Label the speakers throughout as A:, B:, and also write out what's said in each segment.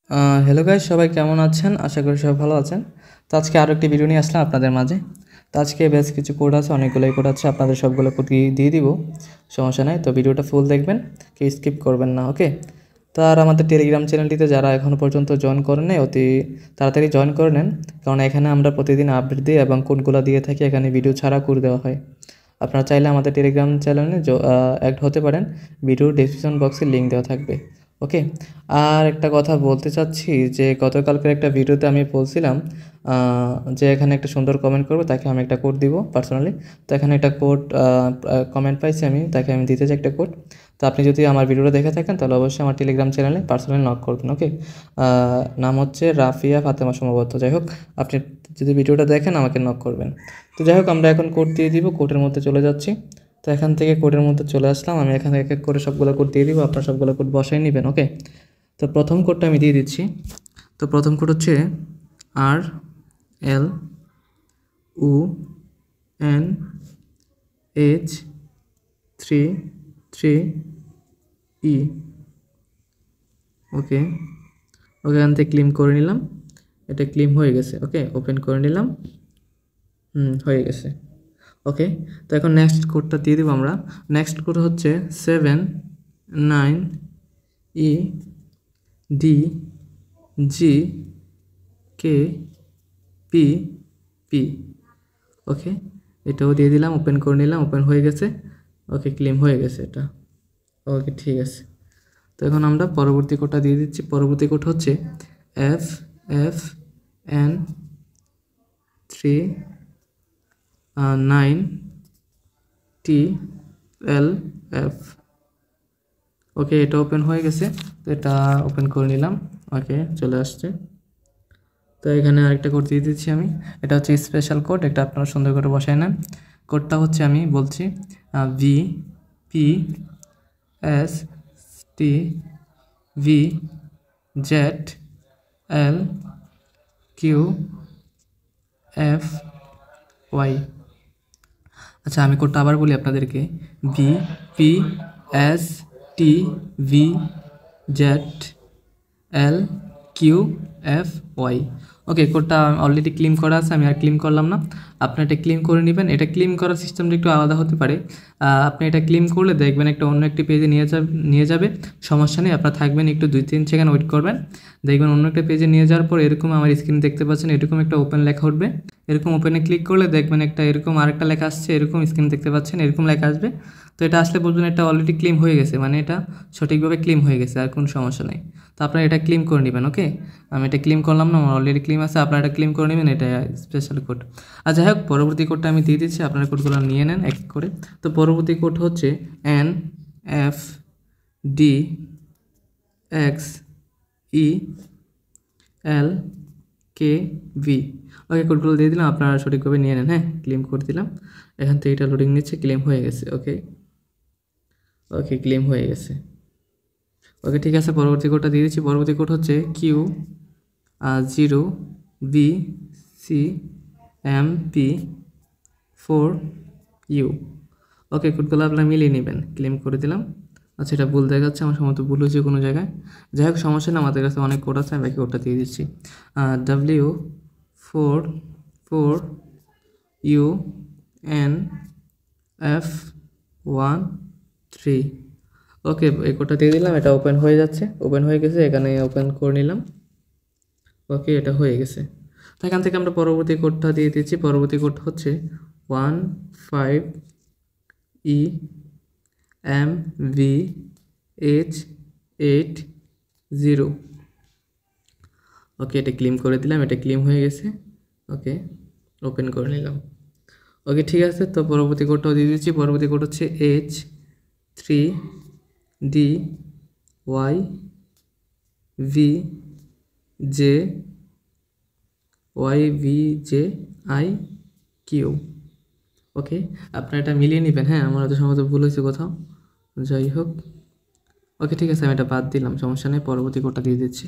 A: Hello guys, সবাই কেমন আছেন? আশা করি সবাই ভালো আছেন। তো আজকে আরও একটি ভিডিও নিয়ে আসলাম আপনাদের মাঝে। তো আজকে বেশ কিছু কোড আছে, অনেকগুলোই কোড আছে, আপনাদের সবগুলো কোড দিয়ে দিব, সমস্যা নাই। তো ভিডিওটা ফুল দেখবেন, কেউ স্কিপ করবেন না, ওকে? তো আর আমাদের টেলিগ্রাম চ্যানেলটিতে যারা এখনও পর্যন্ত জয়েন করেন নাই, অতি তাড়াতাড়ি জয়েন করে নেন, কারণ এখানে আমরা প্রতিদিন আপডেট দিই এবং কোডগুলো দিয়ে থাকি। এখানে ভিডিও ছাড়া করে দেওয়া হয়। আপনারা চাইলে আমাদের টেলিগ্রাম চ্যানেলে অ্যাড হতে পারেন, ভিডিওর ডেসক্রিপশন বক্সে লিঙ্ক দেওয়া থাকবে, ওকে? আর একটা কথা বলতে চাচ্ছি যে গতকালকের একটা ভিডিওতে আমি বলছিলাম যে এখানে একটা সুন্দর কমেন্ট করবো, তাকে আমি একটা কোড দিব পার্সোনালি। তো এখানে একটা কোড কমেন্ট পাইছি আমি, তাকে আমি দিতে চাই একটা কোড। তো আপনি যদি আমার ভিডিওটা দেখে থাকেন তাহলে অবশ্যই আমার টেলিগ্রাম চ্যানেলে পার্সোনালি নক করবেন, ওকে? নাম হচ্ছে রাফিয়া ফাতেমা সম্ভবত। যাই হোক, আপনি যদি ভিডিওটা দেখেন আমাকে নক করবেন। তো যাই হোক, আমরা এখন কোড দিয়ে দিব, কোডের মধ্যে চলে যাচ্ছি। তো এখান থেকে কোডের মধ্যে চলে আসলাম, আমি এখানে এক এক করে সবগুলো কোড দিয়ে দিব, আপনার সবগুলো কোড বসাই নেবেন, ওকে? তো প্রথম কোডটা আমি দিয়ে দিচ্ছি। তো প্রথম কোড হচ্ছে RLUNH33E, ওকে? ওখান থেকে ক্লেম করে নিলাম, এটা ক্লেম হয়ে গেছে, ওকে? ওপেন করে নিলাম, হয়ে গেছে, ওকে? তো এখন নেক্সট কোডটা দিয়ে দেবো আমরা। নেক্সট কোড হচ্ছে 79EDGKPP, ওকে? এটাও দিয়ে দিলাম, ওপেন করে নিলাম, ওপেন হয়ে গেছে, ওকে? ক্লেম হয়ে গেছে এটা, ওকে? ঠিক আছে। তো এখন আমরা পরবর্তী কোডটা দিয়ে দিচ্ছি। পরবর্তী কোড হচ্ছে FFN39TLF, ওকে? এটা ওপেন হয়ে গেছে, তো এটা ওপেন করে নিলাম, ওকে? চলে আসছে। তো এখানে আরেকটা কোড দিয়ে দিচ্ছি আমি, এটা হচ্ছে স্পেশাল কোড, এটা আপনারা সুন্দর করে বসায় নেন। কোডটা হচ্ছে আমি বলছি VPSTVZLQFY। আচ্ছা, আমি কোডটা আবার বলি আপনাদেরকে, VPSTVZLQFY, ওকে? কোডটা অলরেডি ক্লেম করা আছে, আমি আর ক্লেম করলাম না। আপনি এটা ক্লেম করে নেবেন। এটা ক্লেম করার সিস্টেমটা একটু আলাদা হতে পারে। আপনি এটা ক্লেম করলে দেখবেন একটা অন্য একটি পেজে নিয়ে যাবে, সমস্যা নেই। আপনার থাকবেন একটু 2-3 সেকেন্ড ওয়েট করবেন, দেখবেন অন্য একটা পেজে নিয়ে যাওয়ার পর এরকম আমার স্ক্রিন দেখতে পাচ্ছেন, এরকম একটা ওপেন লেখা উঠবে। এরকম ওপেনে ক্লিক করলে দেখবেন একটা এরকম আরেকটা লেখা আসছে, এরকম স্ক্রিন দেখতে পাচ্ছেন, এরকম লেখা আসবে। তো এটা আসলে বুঝবেন এটা অলরেডি ক্লেম হয়ে গেছে, মানে এটা সঠিকভাবে ক্লেম হয়ে গেছে, আর কোনো সমস্যা নেই। তো আপনারা এটা ক্লেম করে নেবেন, ওকে? আমি এটা ক্লেম করলাম না, আমার অলরেডি ক্লেম আছে, আপনারা এটা ক্লেম করে নেবেন, এটা স্পেশাল কোড। আর যাই হোক, পরবর্তী কোডটা আমি দিয়ে দিচ্ছি, আপনারা কোডগুলো নিয়ে নেন এক করে। তো পরবর্তী কোড হচ্ছে NFDXELKV, ওকে? কোডগুলো দিয়ে দিলাম, আপনারা সঠিকভাবে নিয়ে নেন, হ্যাঁ? ক্লেম করে দিলাম। এখান থেকে এটা লোডিং নিচ্ছে, ক্লেম হয়ে গেছে, ওকে? ওকে, ক্লেম হয়ে গেছে, ওকে? ঠিক আছে, পরবর্তী কোডটা দিয়ে দিচ্ছি। পরবর্তী কোড হচ্ছে Q0BCMP4U, ওকে? কোডগুলো আপনারা মিলিয়ে নেবেন, ক্লেম করে দিলাম। আচ্ছা, এটা ভুল দেখাচ্ছে, আমার সম্ভবত ভুল হয়েছে কোনো জায়গায়। যাই হোক, সমস্যা না, আমাদের কাছে অনেক কোড আছে, আমি বাকি কোডটা দিয়ে দিচ্ছি। W44UNF13, ওকে? এই কোডটা দিয়ে দিলাম, এটা ওপেন হয়ে যাচ্ছে, ওপেন হয়ে গেছে, এখানে ওপেন করে নিলাম, ওকে? এটা হয়ে গেছে। তো এখান থেকে আমরা পরবর্তী কোডটা দিয়ে দিচ্ছি। পরবর্তী কোড হচ্ছে 15EMVH80, ওকে? এটা ক্লেম করে দিলাম, এটা ক্লেম হয়ে গেছে, ওকে? ওপেন করে নিলাম, ওকে? ঠিক আছে। তো পরবর্তী কোডটাও দিয়ে দিচ্ছি। পরবর্তী কোড হচ্ছে H3DYVJIQ, ওকে? আপনারা এটা মিলিয়ে নেবেন, হ্যাঁ? আমার হয়তো সম্ভবত ভুল হয়েছে কোথাও, যাই হোক, ওকে? ঠিক আছে, আমি এটা বাদ দিলাম, সমস্যা নেই। পরবর্তী কোডটা দিয়ে দিচ্ছি,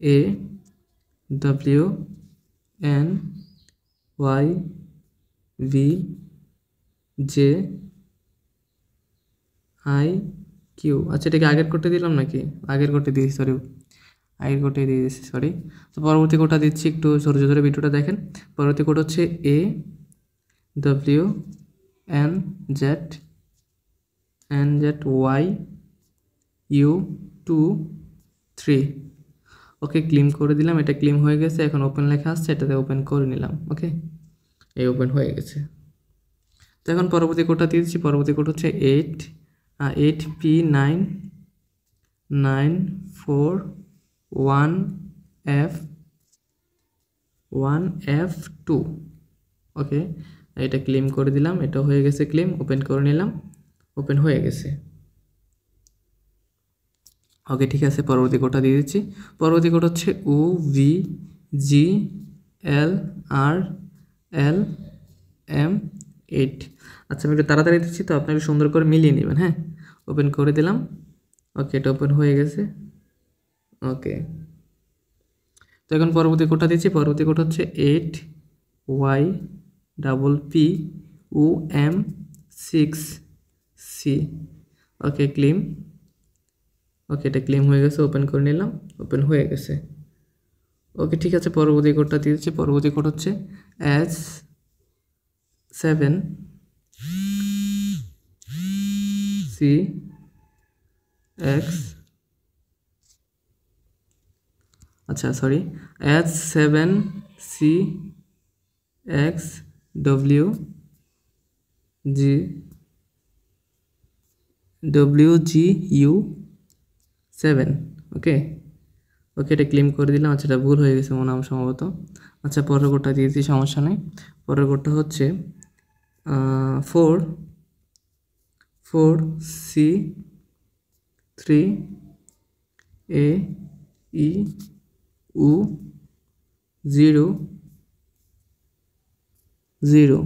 A: AWNYVJIQ। আচ্ছা, এটাকে আগের কোডটা দিলাম নাকি? আগের কোডটা দিয়েছি, সরি, আগের কোডটাই দিয়ে দিচ্ছি, সরি। তো পরবর্তী কোডটা দিচ্ছি, একটু ধৈর্য ধরে ভিডিওটা দেখেন। পরবর্তী কোড হচ্ছে AWNZNZYU23। ওকে, ক্লেম করে দিলাম, এটা ক্লেম হয়ে গেছে। এখন ওপেন লেখা আসছে, এটাতে ওপেন করে নিলাম। ওকে, এই ওপেন হয়ে গেছে। তো এখন পরবর্তী কোডটা দিয়ে দিচ্ছি। পরবর্তী কোড হচ্ছে 8P991F1F2। ওকে, এটা ক্লেম করে দিলাম, এটা হয়ে গেছে ক্লেম। ওপেন করে নিলাম, ওপেন হয়ে গেছে। ওকে, ঠিক আছে, পরবর্তী কোডটা দিয়ে দিচ্ছি। পরবর্তী কোড হচ্ছে OVGLRLM8। আচ্ছা, আমি একটু তাড়াতাড়ি দিচ্ছি, তো আপনাকে সুন্দর করে মিলিয়ে নেবেন। হ্যাঁ, ওপেন করে দিলাম। ওকে, এটা ওপেন হয়ে গেছে। ওকে, তো এখন পরবর্তী কোডটা দিচ্ছি। পরবর্তী কোড হচ্ছে 8YPPUM6C। ওকে, ক্লেম। ওকে, এটা ক্লেম হয়ে গেছে, ওপেন করে নিলাম, ওপেন হয়ে গেছে। ওকে, ঠিক আছে, পরবর্তী কোডটা দিয়েছি। পরবর্তী কোড হচ্ছে H7CX, আচ্ছা সরি, H7CXWGU7। ওকে, ওকে, এটা ক্লেম করে দিলাম। আচ্ছা, এটা ভুল হয়ে গেছে মনে হয় সম্ভবত। আচ্ছা, পরের কোডটা দিয়েছি, সমস্যা নেই। পরের কোডটা হচ্ছে 4C3AEU0।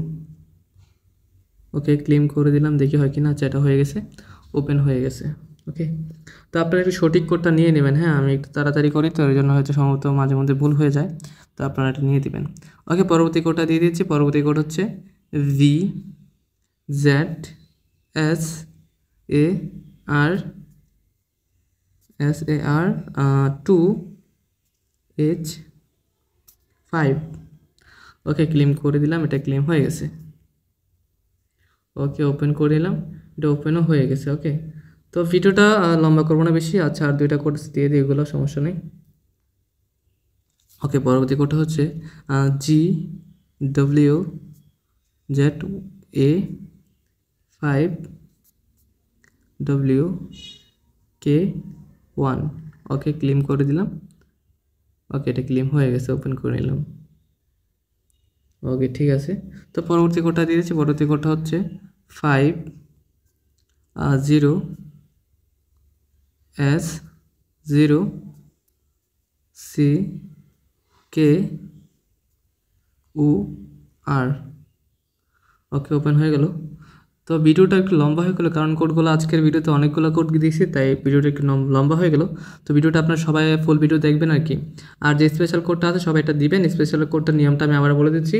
A: ওকে, ক্লেম করে দিলাম, দেখি হয় কি না। আচ্ছা, এটা হয়ে গেছে, ওপেন হয়ে গেছে। ওকে, তো আপনারা একটু সঠিক কোডটা নিয়ে নেবেন। হ্যাঁ, আমি একটু তাড়াতাড়ি করি, তো এর জন্য হয়তো সম্ভবত মাঝে মধ্যে ভুল হয়ে যায়, তো আপনারা এটা নিয়ে দিবেন। ওকে, পরবর্তী কোডটা দিয়ে দিচ্ছি। পরবর্তী কোড হচ্ছে VZSAR2H5। ওকে, ক্লেম করে দিলাম, এটা ক্লেম হয়ে গেছে। ওকে, ওপেন করে নিলাম, এটা ওপেনও হয়ে গেছে। ওকে, তো ভিডিওটা লম্বা করবো না বেশি। আচ্ছা, আর দুইটা কোড দিয়ে দিই, এগুলো সমস্যা নেই। ওকে, পরবর্তী কোডটা হচ্ছে GWZ5WK1। ওকে, ক্লেম করে দিলাম। ওকে, এটা ক্লেম হয়ে গেছে, ওপেন করে নিলাম। ওকে, ঠিক আছে, তো পরবর্তী কোডটা দিয়েছি। পরবর্তী কোডটা হচ্ছে 50CKUR। ওকে, ওপেন হয়ে গেল। তো ভিডিওটা একটু লম্বা হয়ে গেলো, কারণ কোডগুলো আজকের ভিডিওতে অনেকগুলো কোড দিয়েছি, তাই ভিডিওটা একটু লম্বা হয়ে গেলো। তো ভিডিওটা আপনার সবাই ফুল ভিডিও দেখবেন আর কি। আর যে স্পেশাল কোডটা আছে সবাই এটা দিবেন। স্পেশাল কোডটার নিয়মটা আমি আবার বলে দিচ্ছি।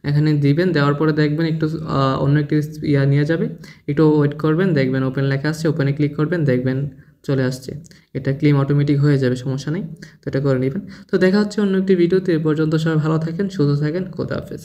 A: এখানে দিবেন, দেওয়ার পরে দেখবেন একটু অন্য একটি নিয়ে যাবে, একটু ওয়েট করবেন, দেখবেন ওপেন লেখা আসছে, ওপেনে ক্লিক করবেন, দেখবেন চলে আসছে। এটা ক্লেম অটোমেটিক হয়ে যাবে, সমস্যা নেই, তো এটা করে নেবেন। তো দেখা হচ্ছে অন্য একটি ভিডিওতে। এ পর্যন্ত সবাই ভালো থাকেন, সুস্থ থাকেন, খোদা হাফেজ।